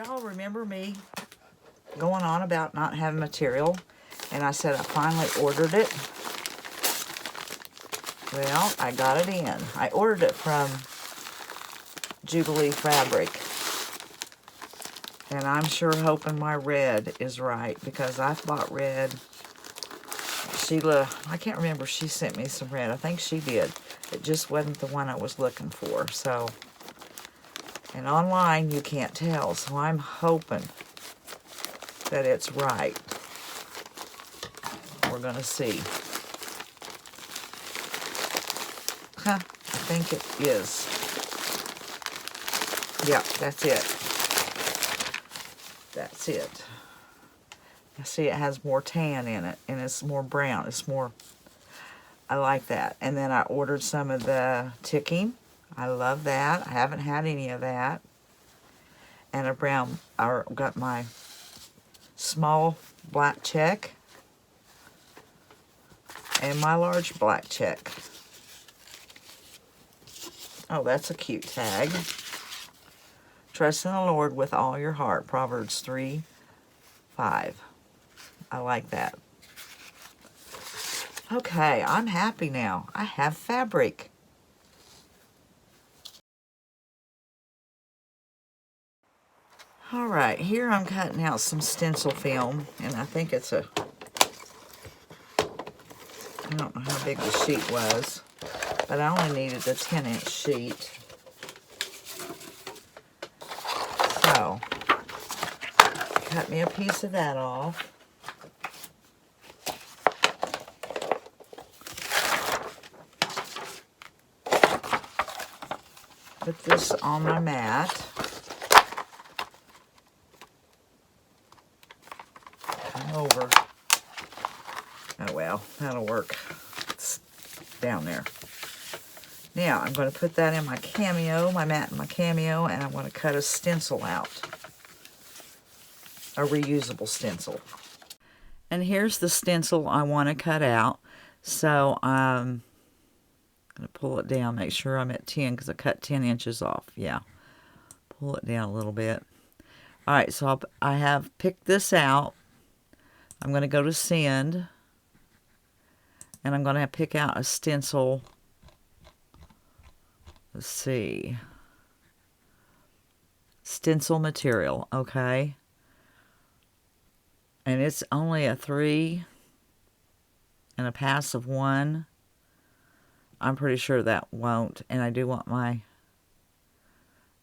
Y'all remember me going on about not having material? And I said I finally ordered it. Well, I got it in. I ordered it from Jubilee Fabric. And I'm sure hoping my red is right, because I bought red. Sheila, I can't remember if she sent me some red. I think she did. It just wasn't the one I was looking for. So, and online you can't tell. So I'm hoping that it's right. We're going to see. Huh, I think it is. Yeah, that's it. That's it. I see it has more tan in it, and it's more brown. It's more, I like that. And then I ordered some of the ticking. I love that. I haven't had any of that. And a brown, I got my small black check and my large black check. Oh, that's a cute tag. Trust in the Lord with all your heart. Proverbs 3:5. I like that. Okay, I'm happy now. I have fabric. Alright, here I'm cutting out some stencil film, and I think it's a, I don't know how big the sheet was, but I only needed a 10-inch sheet. So, cut me a piece of that off. Put this on my mat. Come over. Oh well, that'll work. It's down there. Now I'm going to put that in my cameo, my mat and my cameo, and I'm going to cut a stencil out. A reusable stencil. And here's the stencil I want to cut out. So I'm going to pull it down, make sure I'm at 10 because I cut 10 inches off. Yeah, pull it down a little bit. All right, so I have picked this out. I'm going to go to send, and I'm going to pick out a stencil. Let's see. Stencil material, okay. And it's only a 3 and a pass of 1. I'm pretty sure that won't. And I do want my...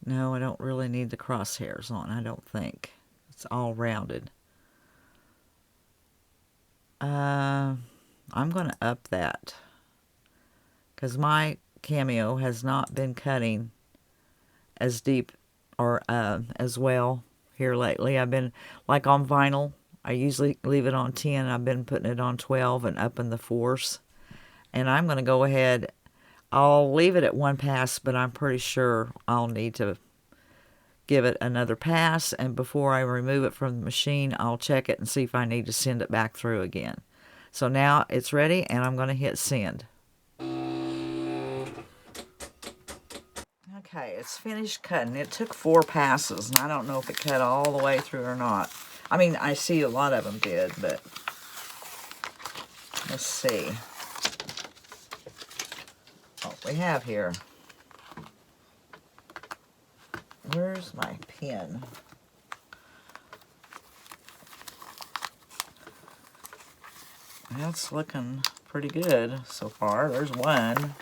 No, I don't really need the crosshairs on, I don't think. It's all rounded. I'm going to up that. Because my cameo has not been cutting as deep or as well here lately. I've been, like on vinyl, I usually leave it on 10. I've been putting it on 12 and upping the force. And I'm going to go ahead, I'll leave it at 1 pass, but I'm pretty sure I'll need to give it another pass. And before I remove it from the machine, I'll check it and see if I need to send it back through again. So now it's ready, and I'm going to hit send. Okay, it's finished cutting. It took 4 passes, and I don't know if it cut all the way through or not. I mean, I see a lot of them did, but let's see what we have here. Where's my pen? That's looking pretty good so far. There's one.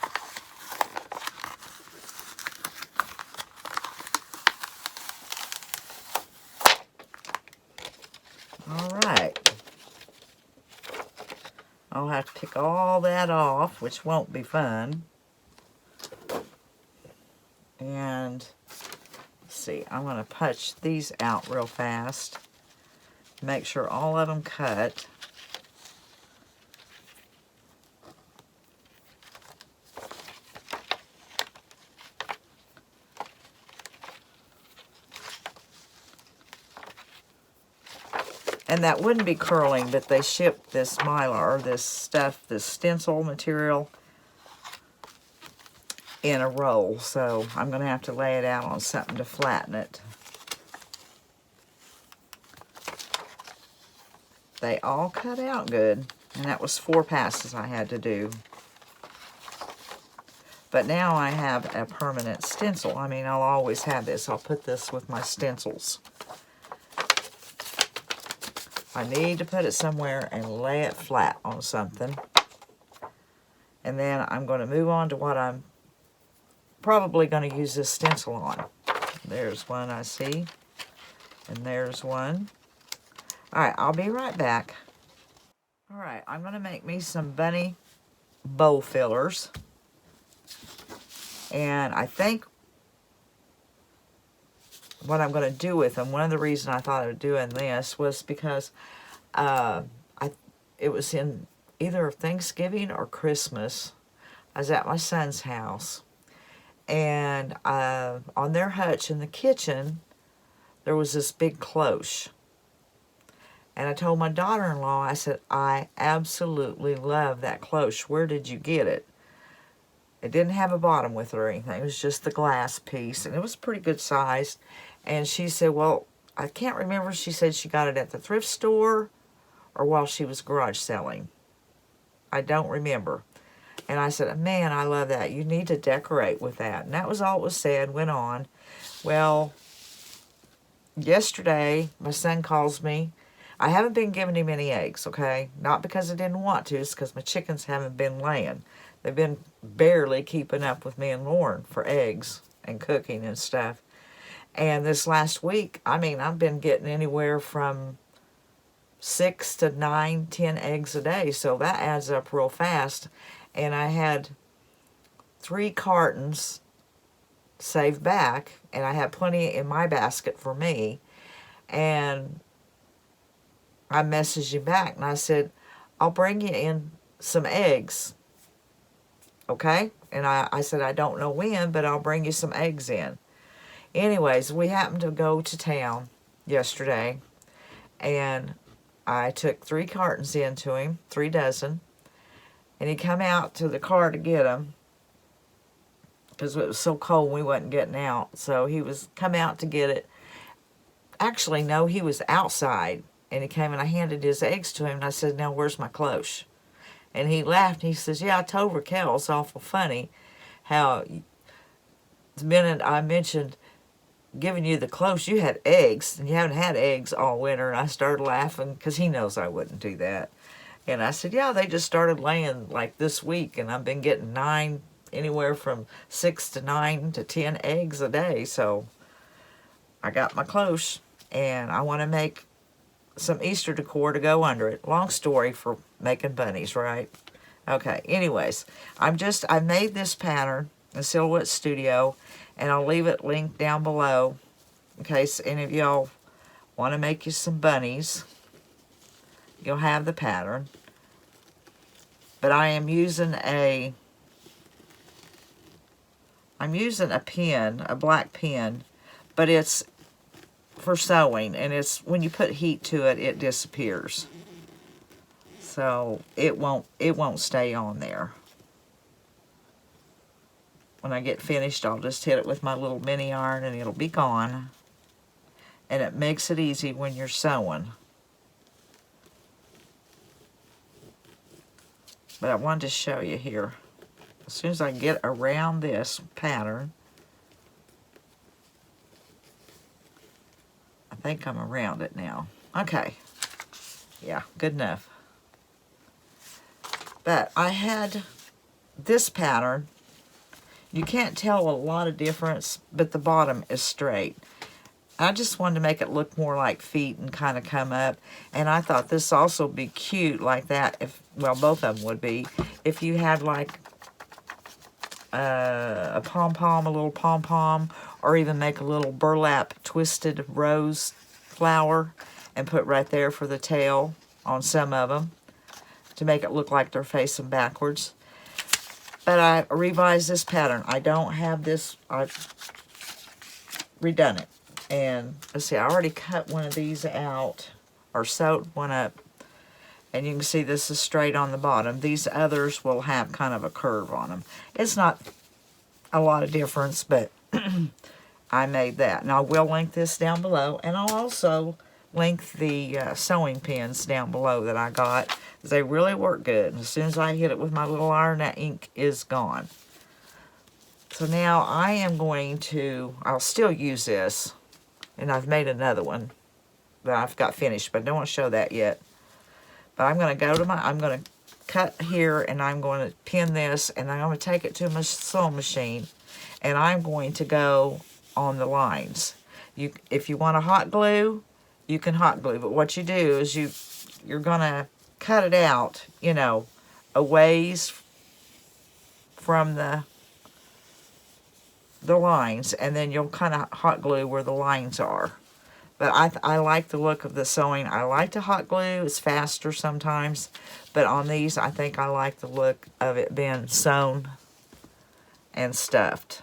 Alright. I'll have to pick all that off, which won't be fun. And let's see, I'm going to punch these out real fast. Make sure all of them cut. And that wouldn't be curling, but they shipped this mylar, this stuff, this stencil material in a roll. So I'm going to have to lay it out on something to flatten it. they all cut out good. And that was 4 passes I had to do. But now I have a permanent stencil. I mean, I'll always have this. I'll put this with my stencils. I need to put it somewhere and lay it flat on something. And then I'm going to move on to what I'm probably going to use this stencil on. There's one I see. And there's one. Alright, I'll be right back. Alright, I'm going to make me some bunny bow fillers. And I think what I'm going to do with them, one of the reasons I thought of doing this was because it was in either Thanksgiving or Christmas. I was at my son's house. And on their hutch in the kitchen, there was this big cloche. And I told my daughter-in-law, I said, I absolutely love that cloche. Where did you get it? It didn't have a bottom with it or anything. It was just the glass piece. And it was pretty good size. And she said, well, I can't remember. She said she got it at the thrift store or while she was garage selling. I don't remember. And I said, man, I love that. You need to decorate with that. And that was all it was said. Went on. Well, yesterday, my son calls me. I haven't been giving him any eggs, okay? Not because I didn't want to. It's because my chickens haven't been laying. They've been barely keeping up with me and Lauren for eggs and cooking and stuff. And this last week, I mean, I've been getting anywhere from 6 to 9, 10 eggs a day. So that adds up real fast. And I had 3 cartons saved back. And I had plenty in my basket for me. And I messaged him back and I said, I'll bring you in some eggs. Okay? And I said, I don't know when, but I'll bring you some eggs in. Anyways, we happened to go to town yesterday. And I took 3 cartons in to him, 3 dozen. And he come out to the car to get them. Because it was so cold we wasn't getting out. So he was come out to get it. Actually, no, he was outside. And he came and I handed his eggs to him. And I said, now where's my cloche? And he laughed. And he says, yeah, I told Raquel, it's awful funny how the minute I mentioned giving you the cloche, you had eggs. And you haven't had eggs all winter. And I started laughing because he knows I wouldn't do that. And I said, yeah, they just started laying like this week. And I've been getting 9, anywhere from 6 to 9 to 10 eggs a day. So I got my cloche. And I want to make some Easter decor to go under it. Long story for making bunnies, right? Okay, anyways, I made this pattern in Silhouette Studio, and I'll leave it linked down below in case any of y'all want to make you some bunnies. You'll have the pattern. But I am using a pen, a black pen, but it's for sewing, and it's when you put heat to it, it disappears. So it won't stay on there. When I get finished, I'll just hit it with my little mini iron and it'll be gone. And it makes it easy when you're sewing. But I wanted to show you here. As soon as I get around this pattern, I think I'm around it now. Okay. Yeah, good enough. But I had this pattern. You can't tell a lot of difference, but the bottom is straight. I just wanted to make it look more like feet and kind of come up. And I thought this also would be cute like that. Well, both of them would be. If you had like a pom-pom, a little pom-pom, or even make a little burlap twisted rose flower and put right there for the tail on some of them to make it look like they're facing backwards. But I revised this pattern. I don't have this. I've redone it. And let's see, I already cut one of these out or sewed one up. And you can see this is straight on the bottom. These others will have kind of a curve on them. It's not a lot of difference, but I made that. And I will link this down below. And I'll also link the sewing pins down below that I got. They really work good. As soon as I hit it with my little iron, that ink is gone. So now I am going to, I'll still use this, and I've made another one that I've got finished, but I don't want to show that yet. But I'm going to go to I'm going to cut here, and I'm going to pin this, and I'm going to take it to my sewing machine, and I'm going to go on the lines. If you want to hot glue, you can hot glue, but what you do is you're going to cut it out, you know, a ways from the lines, and then you'll kind of hot glue where the lines are. But I like the look of the sewing. I like to hot glue. It's faster sometimes. But on these, I think I like the look of it being sewn and stuffed.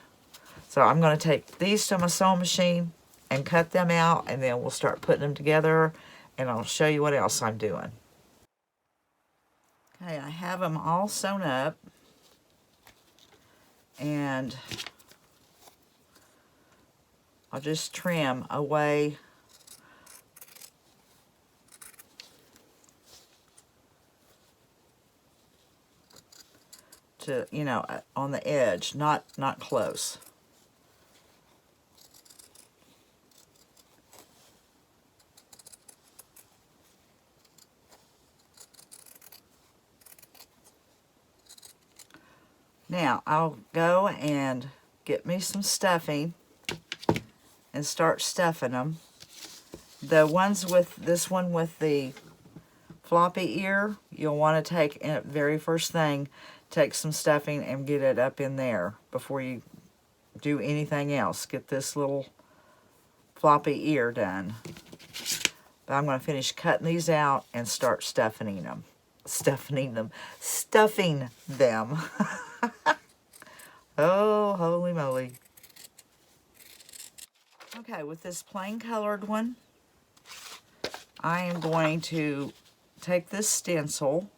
So I'm going to take these to my sewing machine and cut them out, and then we'll start putting them together, and I'll show you what else I'm doing. Okay, I have them all sewn up, and I'll just trim away to, you know, on the edge, not close. Now I'll go and get me some stuffing and start stuffing them. The ones with this one with the floppy ear, you'll want to take, very first thing, take some stuffing and get it up in there before you do anything else. Get this little floppy ear done. But I'm going to finish cutting these out and start stuffing them. Stuffing them. Oh, holy moly. Okay, with this plain colored one, I am going to take this stencil.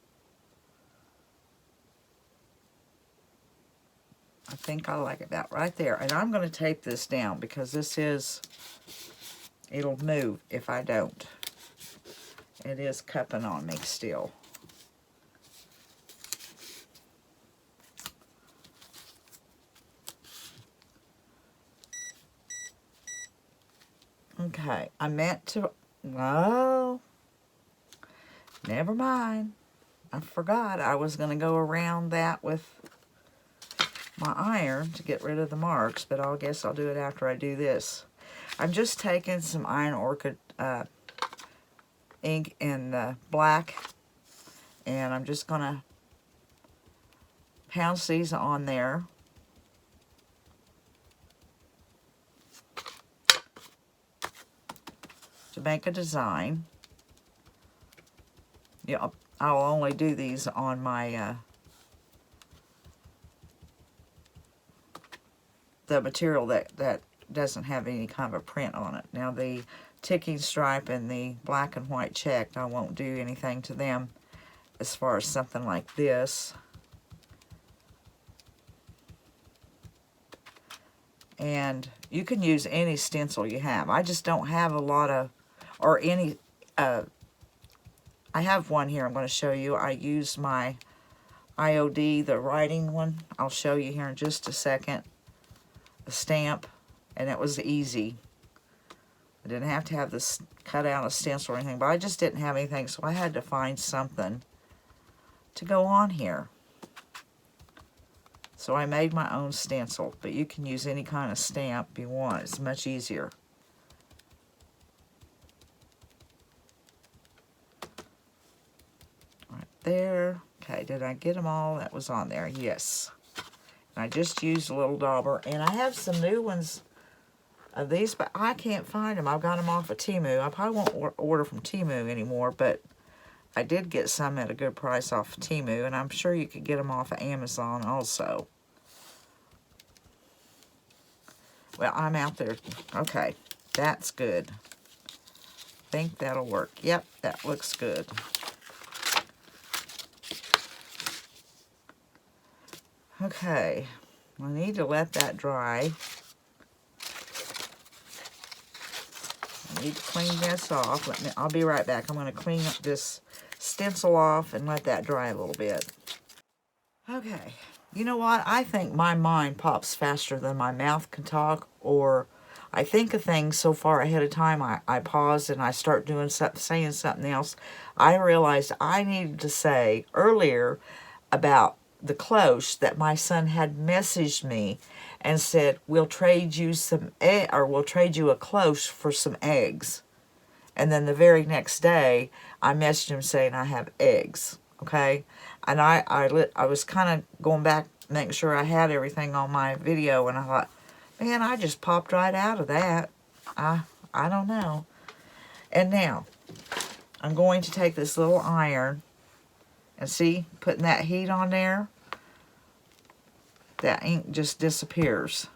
I think I like it about right there. And I'm going to tape this down because this is, it'll move if I don't. It is cupping on me still. Okay, I meant to, oh, never mind. I forgot I was going to go around that with my iron to get rid of the marks, but I guess I'll do it after I do this. I'm just taking some Iron Orchid ink in black, and I'm just going to pounce these on there. To make a design. Yeah, I'll only do these on my the material that doesn't have any kind of a print on it. Now the ticking stripe and the black and white checked, I won't do anything to them as far as something like this. And you can use any stencil you have. I just don't have a lot of, or any, I have one here I'm going to show you. I use my IOD, the writing one. I'll show you here in just a second. The stamp, and it was easy. I didn't have to have this cut out a stencil or anything, but I just didn't have anything, so I had to find something to go on here. So I made my own stencil, but you can use any kind of stamp you want. It's much easier. Right there. Okay, did I get them all? That was on there. Yes. And I just used a little dauber, and I have some new ones of these, but I can't find them. I've got them off of Temu. I probably won't order from Temu anymore, but I did get some at a good price off of Temu, and I'm sure you could get them off of Amazon also. Well, I'm out there. Okay, that's good. I think that'll work. Yep, that looks good. Okay, I need to let that dry. I need to clean this off. I'll be right back. I'm going to clean up this stencil off and let that dry a little bit. Okay, you know what? I think my mind pops faster than my mouth can talk, or I think of things so far ahead of time, I pause and I start doing something, saying something else. I realized I needed to say earlier about the cloche that my son had messaged me and said, we'll trade you some we'll trade you a cloche for some eggs. And then the very next day, I messaged him saying I have eggs. Okay, and I was kind of going back, making sure I had everything on my video, and I thought, man, I just popped right out of that. I don't know. And now, I'm going to take this little iron, and see, putting that heat on there, that ink just disappears.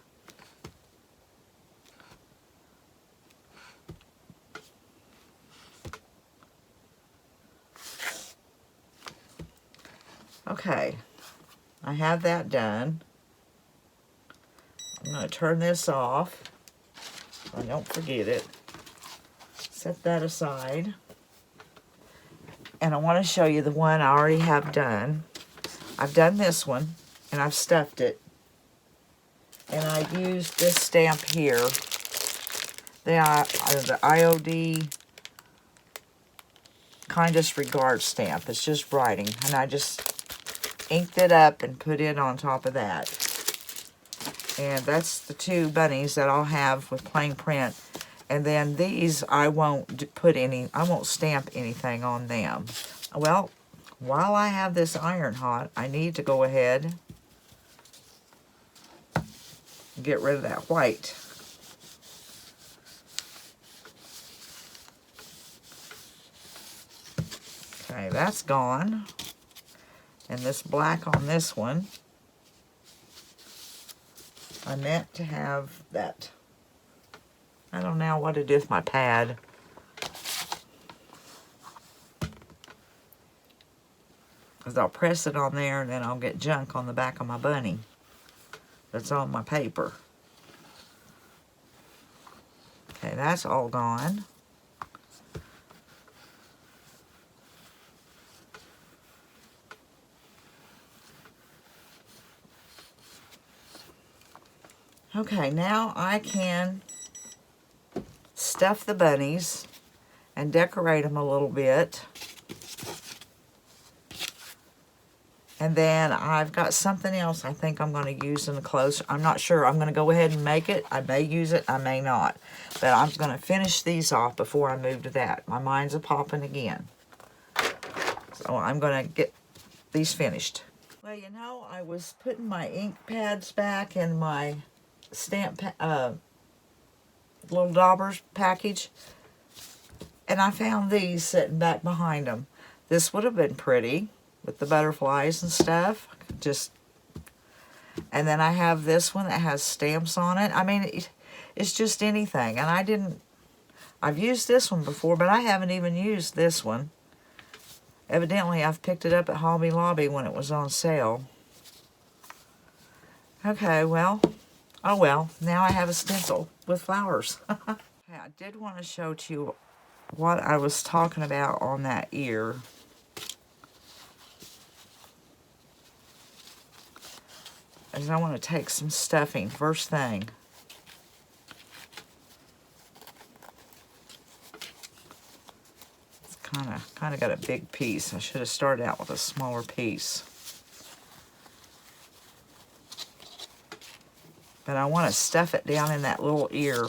Okay, I have that done. I'm going to turn this off so I don't forget it. Set that aside. And I want to show you the one I already have done. I've done this one, and I've stuffed it. And I used this stamp here, the IOD Kindest Regard stamp. It's just writing, and I just inked it up and put it on top of that. And that's the two bunnies that I'll have with plain print. And then these, I won't stamp anything on them. Well, while I have this iron hot, I need to go ahead and get rid of that white. Okay, that's gone. And this black on this one, I meant to have that. I don't know what to do with my pad. Because I'll press it on there and then I'll get junk on the back of my bunny that's on my paper. Okay, that's all gone. Okay, now I can stuff the bunnies and decorate them a little bit. And then I've got something else I think I'm going to use in the clothes. I'm not sure. I'm going to go ahead and make it. I may use it. I may not. But I'm going to finish these off before I move to that. My mind's a-popping again. So I'm going to get these finished. Well, you know, I was putting my ink pads back in my stamp little daubers package, and I found these sitting back behind them. This would have been pretty with the butterflies and stuff. And then I have this one that has stamps on it. I mean, it's just anything. And I've used this one before, but I haven't even used this one. Evidently, I've picked it up at Hobby Lobby when it was on sale. Okay, well, oh well, now I have a stencil with flowers. Okay, I did want to show to you what I was talking about on that ear. Is I want to take some stuffing first thing. It's kind of got a big piece. I should have started out with a smaller piece. But I want to stuff it down in that little ear.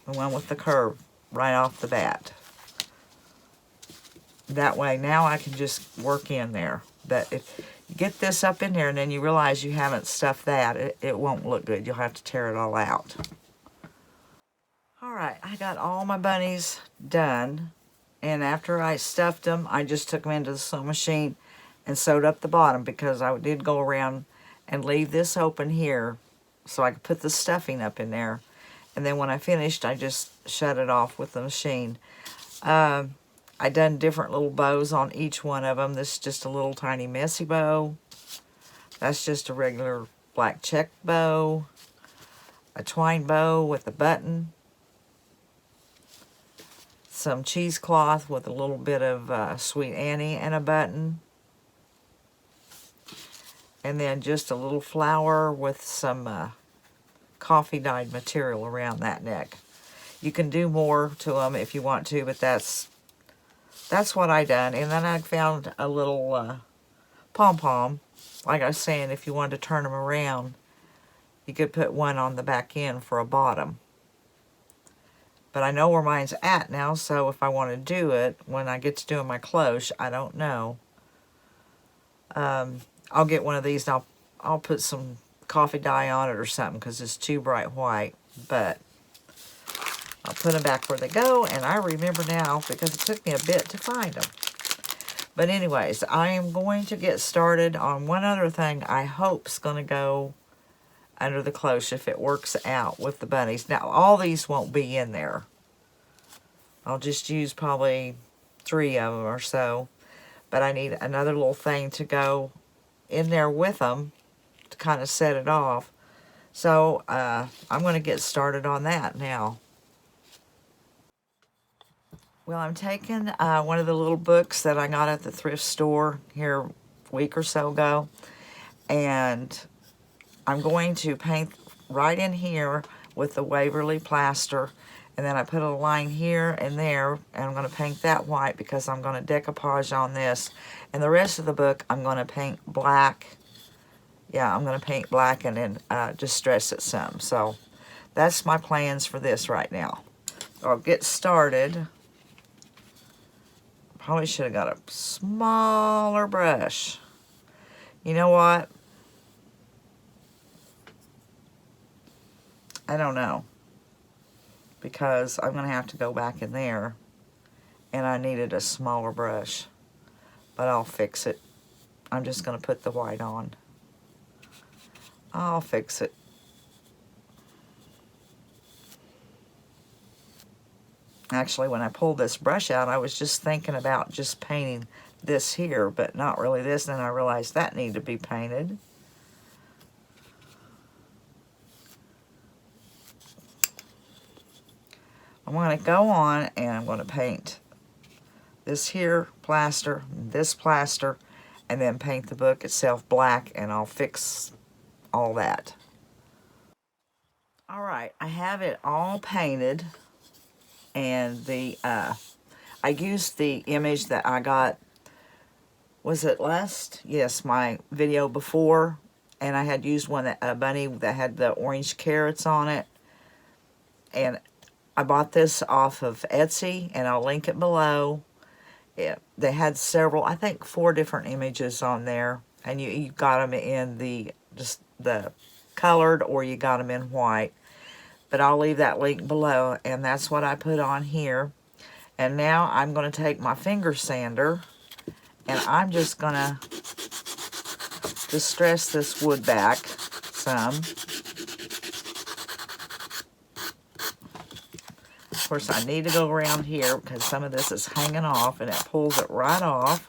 The one with the curve right off the bat. That way, now I can just work in there. But if you get this up in there and then you realize you haven't stuffed that, it won't look good. You'll have to tear it all out. Alright, I got all my bunnies done. And after I stuffed them, I just took them into the sewing machine and sewed up the bottom, because I did go around and leave this open here so I could put the stuffing up in there. And then when I finished, I just shut it off with the machine. I done different little bows on each one of them. This is just a little tiny messy bow. That's just a regular black check bow. A twine bow with a button. some cheesecloth with a little bit of Sweet Annie and a button. And then just a little flower with some coffee dyed material around that neck. You can do more to them if you want to, but that's what I done. And then I found a little pom-pom. Like I was saying, if you wanted to turn them around, you could put one on the back end for a bottom. But I know where mine's at now, so if I want to do it, when I get to doing my cloche, I don't know. I'll get one of these and I'll put some coffee dye on it or something because it's too bright white. But I'll put them back where they go, and I remember now because it took me a bit to find them. But anyways, I am going to get started on one other thing I hope's going to go under the cloche if it works out with the bunnies. Now, all these won't be in there. I'll just use probably 3 of them or so. But I need another little thing to go in there with them to kind of set it off. So I'm going to get started on that now. Well, I'm taking one of the little books that I got at the thrift store here a week or so ago, and I'm going to paint right in here with the Waverly plaster, and then I put a line here and there, and I'm going to paint that white because I'm going to decoupage on this. And the rest of the book I'm going to paint black. Yeah, I'm going to paint black and then just stress it some. So that's my plans for this right now. I'll get started. Probably should have got a smaller brush. You know what? I don't know. Because I'm going to have to go back in there. And I needed a smaller brush. But I'll fix it. I'm just going to put the white on. I'll fix it. Actually, when I pulled this brush out, I was just thinking about just painting this here, but not really this. And then I realized that needed to be painted. I'm going to go on and I'm going to paint this here plaster, this plaster, and then paint the book itself black, and I'll fix all that. All right, I have it all painted. And I used the image that I got, was it last? Yes, my video before. And I had used one, a bunny that had the orange carrots on it. And I bought this off of Etsy, and I'll link it below. They had several, I think 4 different images on there. And you got them in just the colored, or you got them in white. But I'll leave that link below, and that's what I put on here. And now I'm going to take my finger sander, and I'm just going to distress this wood back some. Of course, I need to go around here because some of this is hanging off, and it pulls it right off.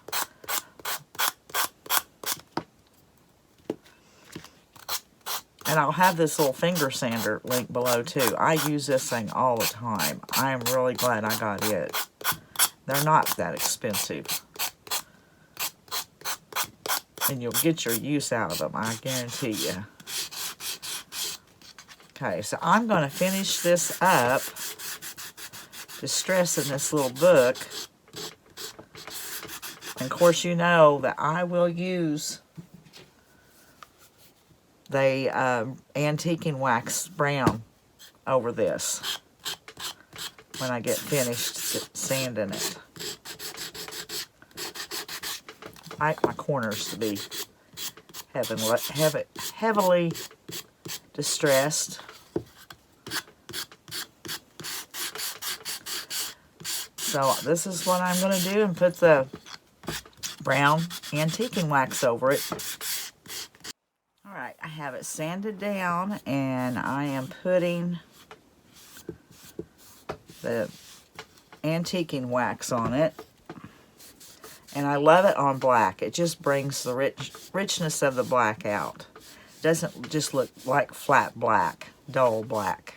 And I'll have this little finger sander link below too. I use this thing all the time. I am really glad I got it. They're not that expensive. And you'll get your use out of them, I guarantee you. Okay, so I'm going to finish this up, distressing this little book. And of course, you know that I will use the antiquing wax brown over this when I get finished sanding it. I like my corners to be heavily distressed. So this is what I'm going to do, and put the brown antiquing wax over it. Alright, I have it sanded down, and I am putting the antiquing wax on it. And I love it on black. It just brings the richness of the black out. It doesn't just look like flat black, dull black.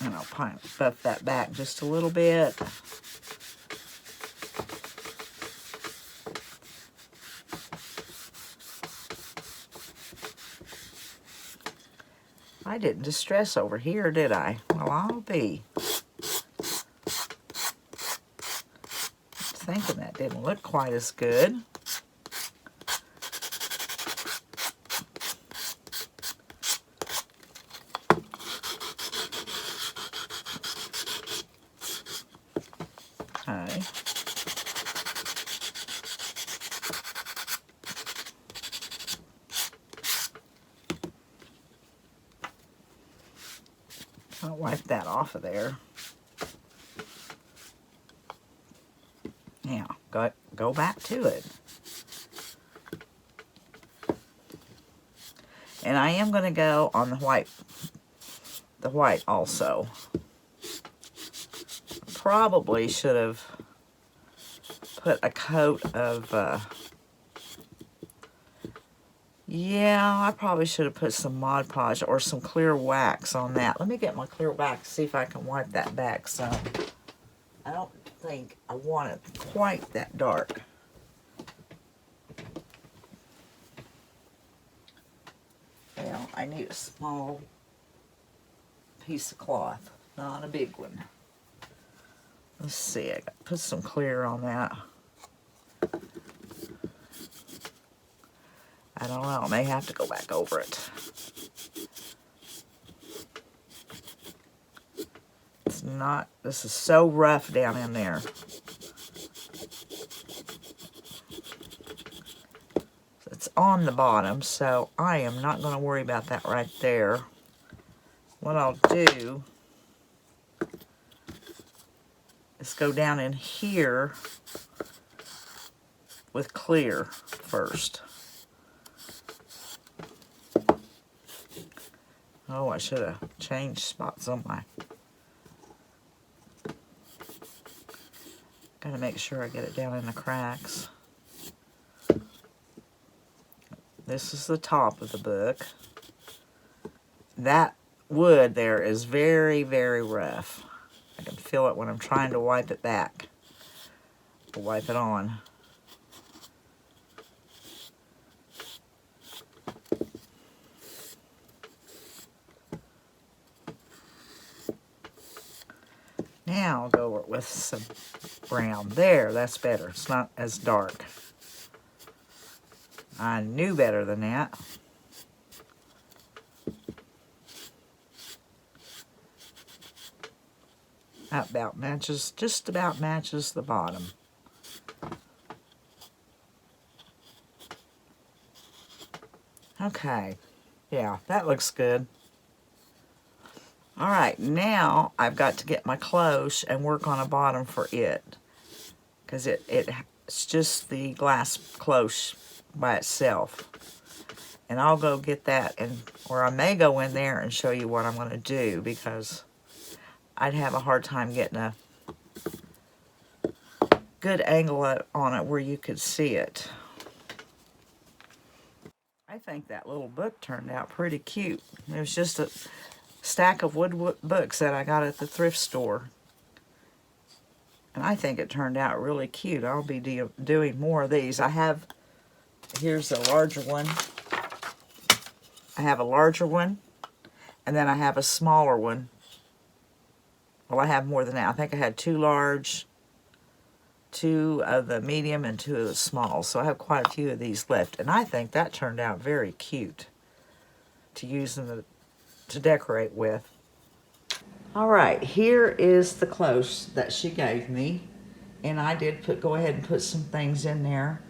And I'll buff that back just a little bit. I didn't distress over here, did I? Well, I'll be. Thinking that didn't look quite as good. Okay. I'll wipe that off of there. Now, go back to it. And I am going to go on the white also. Probably should have put a coat of, yeah, I probably should have put some Mod Podge or some clear wax on that. Let me get my clear wax, see if I can wipe that back some. I don't think I want it quite that dark. Well, I need a small piece of cloth, not a big one. Let's see, I got to put some clear on that. I don't know, I may have to go back over it. It's not, this is so rough down in there. It's on the bottom, so I am not going to worry about that right there. What I'll do is go down in here with clear first. Oh, I should have changed spots on my... Gotta make sure I get it down in the cracks. This is the top of the book. That wood there is very, very rough. I can feel it when I'm trying to wipe it back. I'll wipe it on. Now I'll go with some brown. There, that's better. It's not as dark. I knew better than that. That about matches, just about matches the bottom. Okay, yeah, that looks good. All right, now I've got to get my cloche and work on a bottom for it, because it's just the glass cloche by itself. And I'll go get that, or I may go in there and show you what I'm going to do, because I'd have a hard time getting a good angle on it where you could see it. I think that little book turned out pretty cute. It was just a stack of wood books that I got at the thrift store. And I think it turned out really cute. I'll be doing more of these. Here's a larger one. I have a larger one, and then I have a smaller one. Well, I have more than that. I think I had 2 large, 2 of the medium, and 2 of the small. So I have quite a few of these left. And I think that turned out very cute to use to decorate with. All right, here is the cloche that she gave me. And I did go ahead and put some things in there.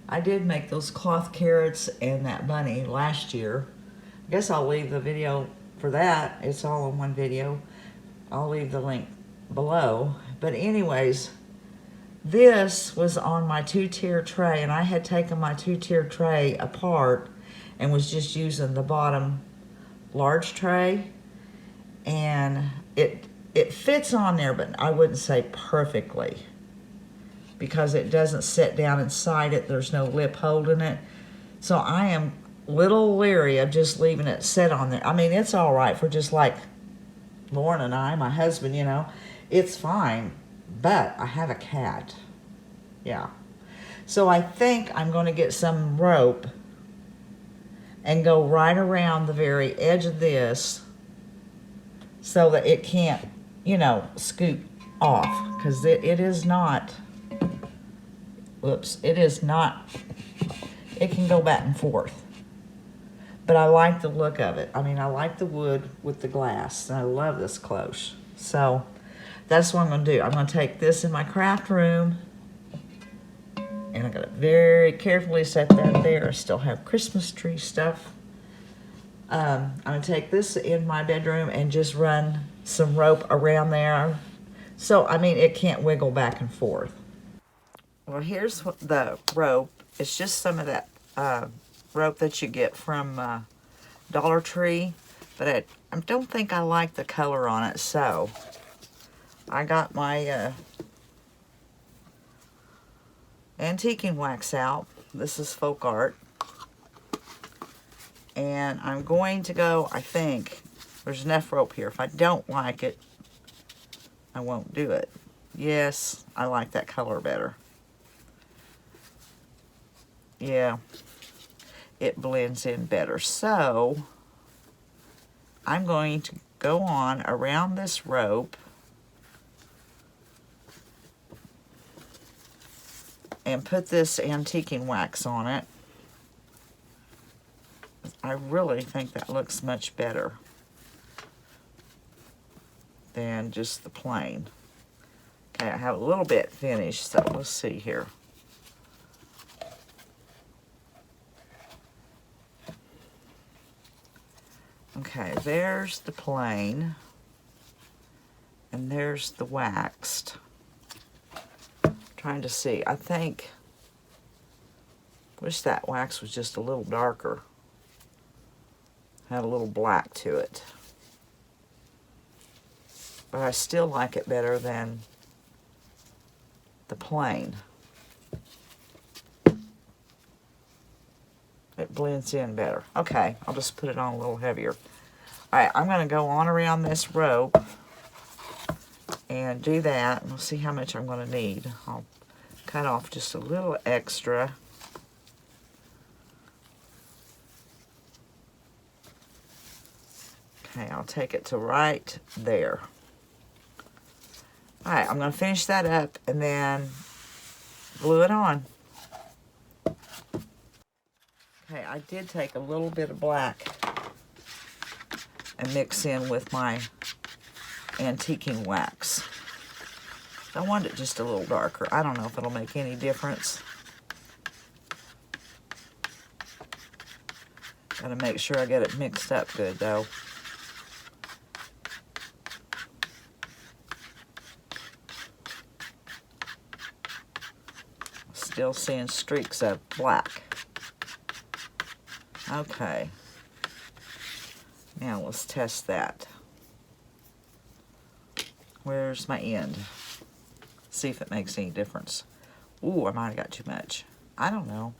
I did make those cloth carrots and that bunny last year. I guess I'll leave the video for that. It's all in one video. I'll leave the link below. But anyways, this was on my 2-tier tray, and I had taken my 2-tier tray apart and was just using the bottom large tray. And it fits on there, but I wouldn't say perfectly, because it doesn't sit down inside it. There's no lip holding it. So I am a little leery of just leaving it set on there. I mean, it's all right for just like Lauren and I, my husband, you know, it's fine. But I have a cat. Yeah. So I think I'm going to get some rope and go right around the very edge of this so that it can't, you know, scoot off. Because it is not, whoops, it is not, it can go back and forth. But I like the look of it. I mean, I like the wood with the glass. And I love this cloche. So that's what I'm going to do. I'm going to take this in my craft room. And I'm going to very carefully set that there. I still have Christmas tree stuff. I'm going to take this in my bedroom and just run some rope around there. So, I mean, it can't wiggle back and forth. Well, here's the rope. It's just some of that rope that you get from Dollar Tree. But I don't think I like the color on it. So, I got my antiquing wax out. This is folk art. And I'm going to go, I think, there's enough rope here. If I don't like it, I won't do it. Yes, I like that color better. Yeah, it blends in better. So, I'm going to go on around this rope and put this antiquing wax on it. I really think that looks much better than just the plain. Okay, I have a little bit finished, so let's see here. Okay, there's the plain, and there's the waxed. I'm trying to see, I think, wish that wax was just a little darker. Had a little black to it. But I still like it better than the plain. It blends in better. Okay, I'll just put it on a little heavier. Alright, I'm going to go on around this rope and do that. And we'll see how much I'm going to need. I'll cut off just a little extra. Okay, I'll take it to right there. Alright, I'm going to finish that up and then glue it on. Okay, I did take a little bit of black and mix in with my antiquing wax. I want it just a little darker. I don't know if it'll make any difference. Gotta make sure I get it mixed up good though. Still seeing streaks of black. Okay. Now let's test that. Where's my end? See if it makes any difference. Ooh, I might have got too much. I don't know.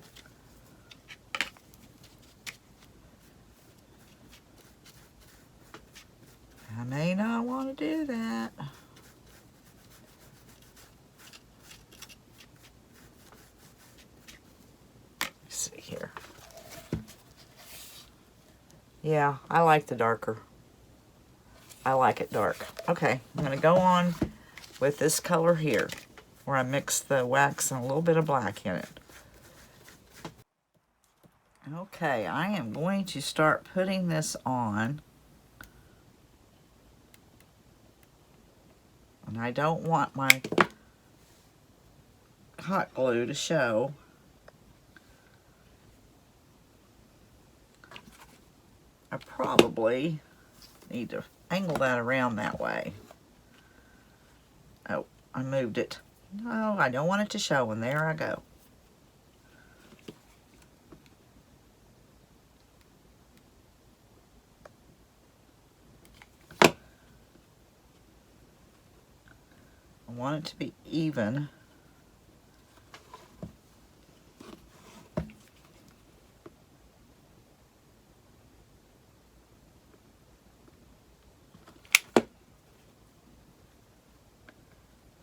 I may not want to do that. Let's see here. Yeah, I like the darker. I like it dark. Okay, I'm going to go on with this color here, where I mix the wax and a little bit of black in it. Okay, I am going to start putting this on. And I don't want my hot glue to show. I probably need to angle that around that way. Oh, I moved it. No, I don't want it to show, and there I go. I want it to be even.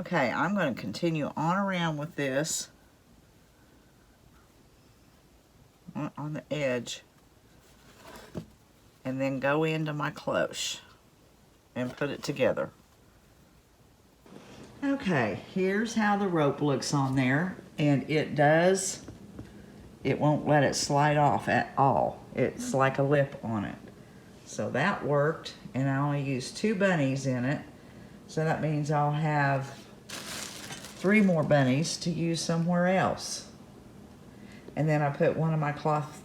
Okay, I'm going to continue on around with this on the edge, and then go into my cloche and put it together. Okay, here's how the rope looks on there, and it won't let it slide off at all. It's like a lip on it. So that worked, and I only used 2 bunnies in it. So that means I'll have 3 more bunnies to use somewhere else. And then I put one of my cloth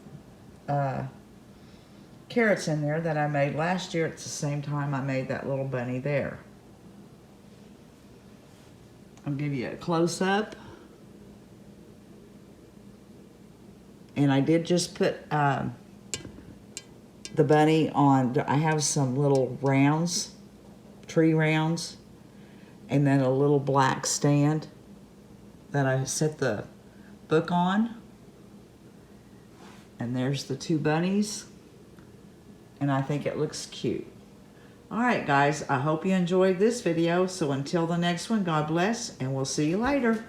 carrots in there that I made last year at the same time I made that little bunny there. I'll give you a close-up. And I did just put the bunny on, I have some little rounds, tree rounds, and then a little black stand that I set the book on. And there's the 2 bunnies, and I think it looks cute. All right, guys, I hope you enjoyed this video. So until the next one, God bless, and we'll see you later.